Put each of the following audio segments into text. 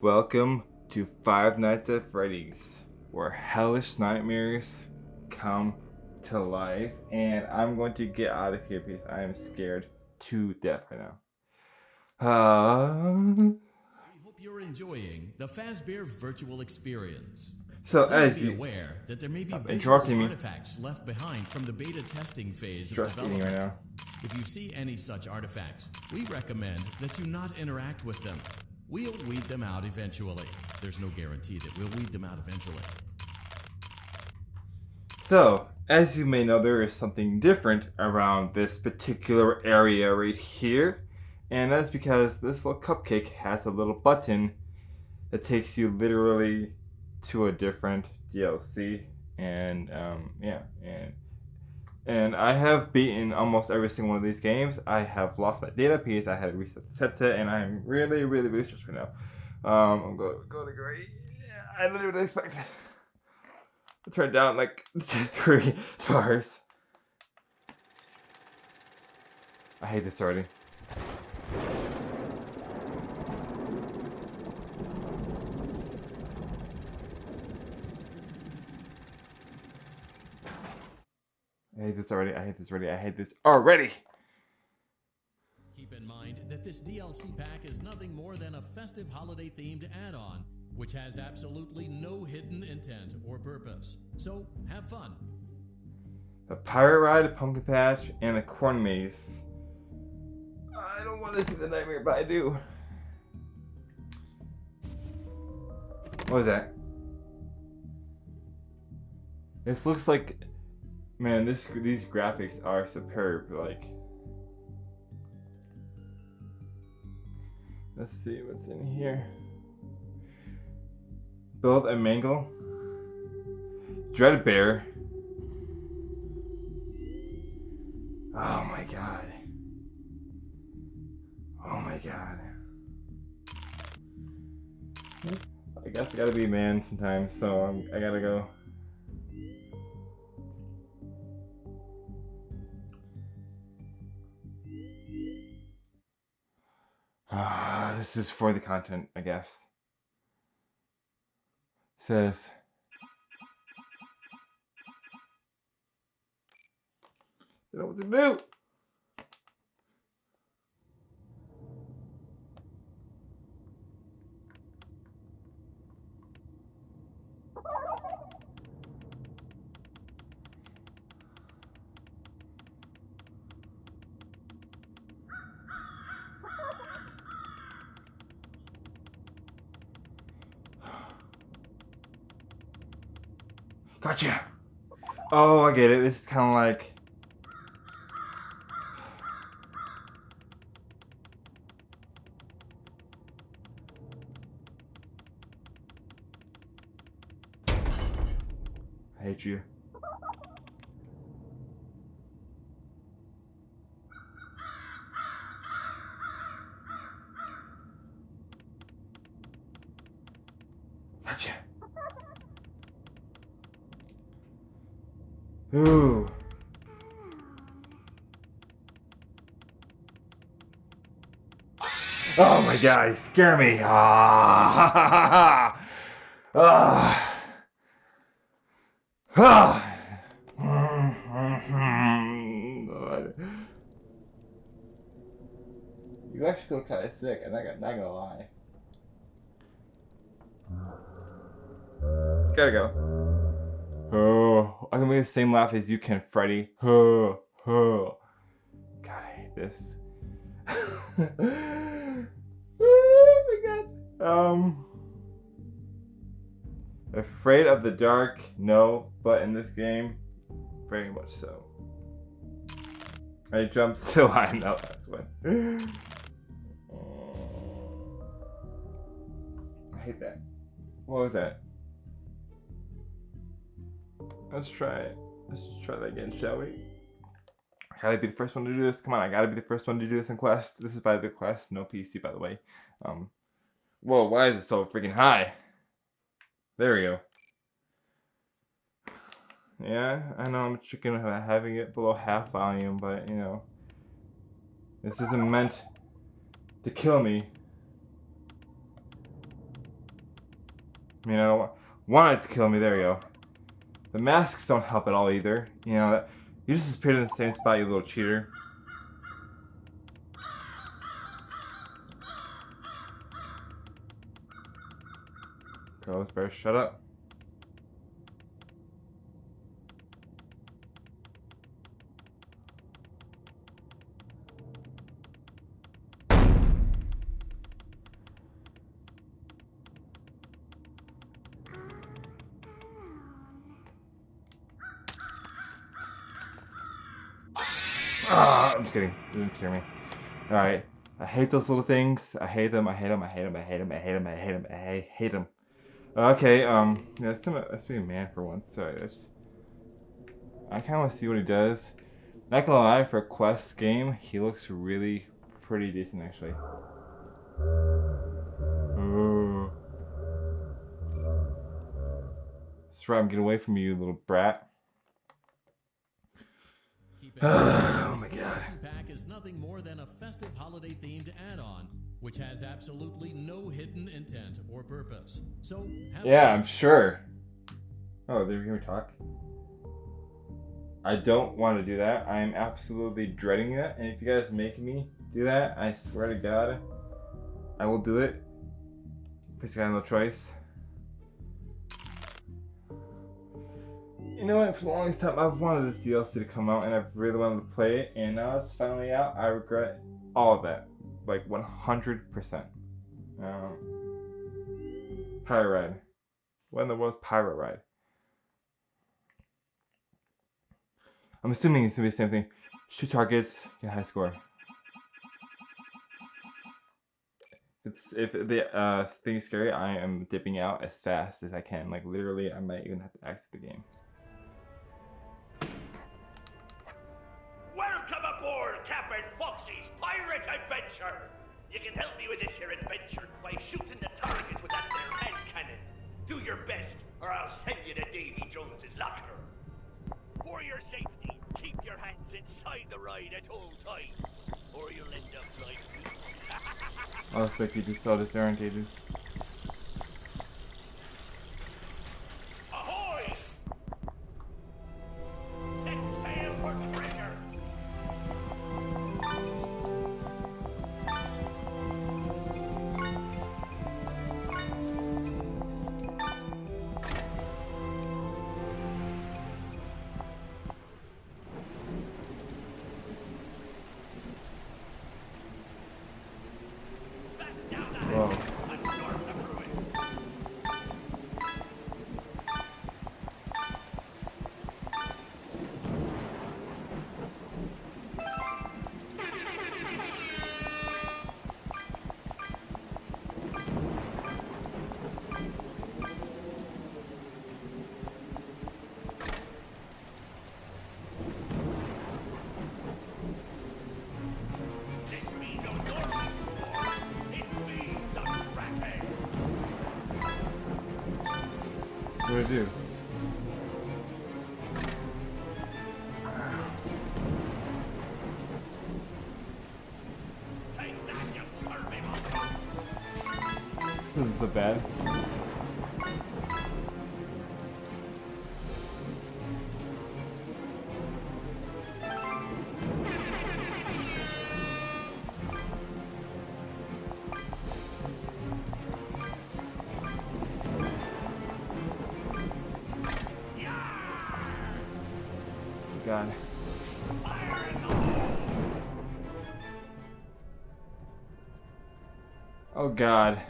Welcome to Five Nights at Freddy's, where hellish nightmares come to life. And I'm going to get out of here because I am scared to death right now. We hope you're enjoying the Fazbear virtual experience. So Please as be you aware that there may be visual interrupting me. artifacts left behind from the beta testing phase of Stress eating development. right now. If you see any such artifacts, we recommend that you not interact with them. We'll weed them out eventually. There's no guarantee that we'll weed them out eventually. So, as you may know, there is something different around this particular area right here. And that's because this little cupcake has a little button that takes you literally to a different DLC. And and I have beaten almost every single one of these games. I have lost my data because I had to reset the headset, and I'm really stressed right now. I'm going to great. I didn't even expect it. I turned down like 3 bars. I hate this already. I hate this already. I hate this already. I hate this already. Keep in mind that this DLC pack is nothing more than a festive holiday-themed add-on, which has absolutely no hidden intent or purpose. So, have fun. A pirate ride, a pumpkin patch, and a corn maze. I don't want to see the nightmare, but I do. What was that? This looks like, man, these graphics are superb. Like, let's see what's in here. Build a Mangle Dreadbear. Oh my god. Oh my god. I guess I gotta be a man sometimes, so I gotta go. This is for the content, I guess. It says, I don't know what to do. Gotcha. Oh, I get it. This is kind of like. I hate you. Gotcha. Ooh. Oh my god, you scare me. Ah. Ah. Ah. You actually look kind of sick, I'm not gonna lie. Gotta go. Oh, I can make the same laugh as you can, Freddy. Oh, oh. God, I hate this. Oh my god. Afraid of the dark? No, but in this game, very much so. I jumped so high in that last one. I hate that. What was that? Let's try it. Let's just try that again, shall we? I gotta be the first one to do this. Come on, I gotta be the first one to do this in Quest. This is by the Quest, no PC, by the way. Whoa, why is it so freaking high? There we go. Yeah, I know I'm chicken having it below half volume, but you know, this isn't meant to kill me. I mean, I don't want it to kill me. There you go. The masks don't help at all either. You know, you just appeared in the same spot, you little cheater. Ghost, better shut up. Ah, I'm just kidding. It didn't scare me. Alright. I hate those little things. I hate them. I hate them. I hate them. I hate them. I hate them. I hate them. I hate them. Okay, yeah, let's be a man for once. Sorry, I kinda wanna see what he does. Not gonna lie, for a quest game, he looks really pretty decent actually. Oh. That's right, I'm getting away from you, little brat. Oh my god. This DLC pack is nothing more than a festive holiday-themed add-on, which has absolutely no hidden intent or purpose. So, yeah, I'm sure. Oh, did you hear me talk? I don't want to do that. I am absolutely dreading that. And if you guys make me do that, I swear to God, I will do it. Basically, I have no choice. You know what? For the longest time, I've wanted this DLC to come out, and I've really wanted to play it. And now it's finally out. I regret all of that, like 100%. Pirate Ride. What in the world's Pirate Ride? I'm assuming it's gonna be the same thing. Shoot targets, get a high score. If the thing is scary, I am dipping out as fast as I can. Like literally, I might even have to exit the game. Welcome aboard Captain Foxy's pirate adventure. You can help me with this here adventure by shooting the targets with that there hand cannon. Do your best, or I'll send you to Davy Jones's locker. For your safety, keep your hands inside the ride at all times, or you'll end up like me. I'll expect you to so disorientated. Ahoy! Set sail for treasure. Whoa. What do I do? This isn't so bad. God. Oh God.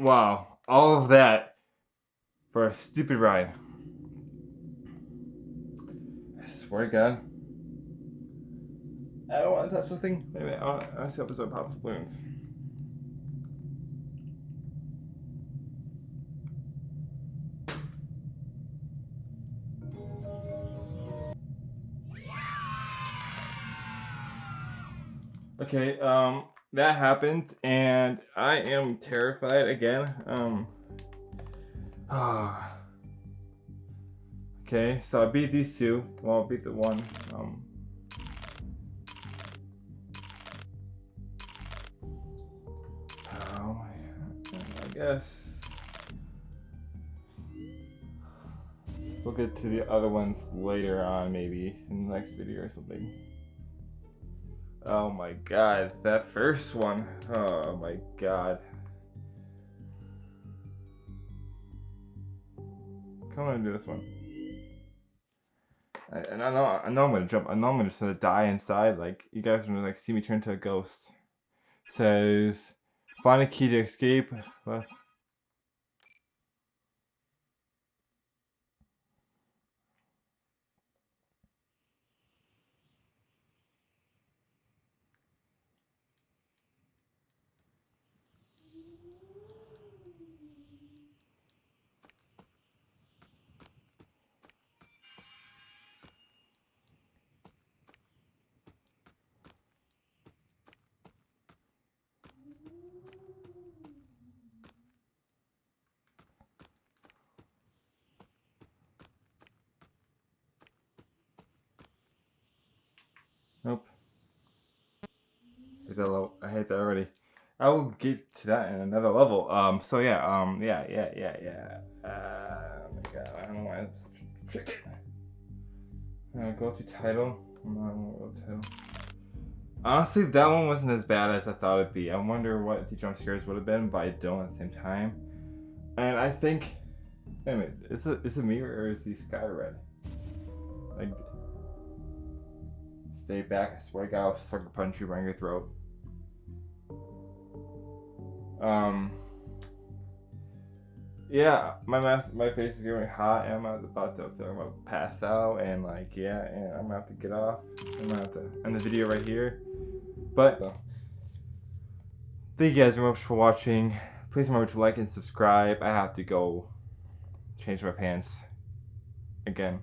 Wow, all of that for a stupid ride. I swear to God. I don't want to touch the thing. Wait a minute, I want to see if this pops balloons. Okay, that happened, and I am terrified again. Okay, so I beat these two. Well, I beat the one. I guess we'll get to the other ones later on, maybe in the next video or something. Oh my God, that first one. Oh my God. Come on and do this one. And I know I'm gonna jump. I know I'm just gonna die inside. Like you guys are gonna like see me turn into a ghost. It says, find a key to escape. Nope. I hate that already. I will get to that in another level. So yeah. Oh my God. I don't know why I'm such a chicken. Go to title. No, I won't go to title. Honestly, that one wasn't as bad as I thought it'd be. I wonder what the jump scares would have been, but I don't at the same time. And I think, wait a minute, is it me or is the sky red? Like, stay back. I swear to God, I'll sucker punch you right in your throat. Yeah, my face is getting hot, and I'm about to pass out, and like, yeah, and I'm gonna have to get off. I'm gonna have to end the video right here. But thank you guys very much for watching. Please remember to like and subscribe. I have to go change my pants again.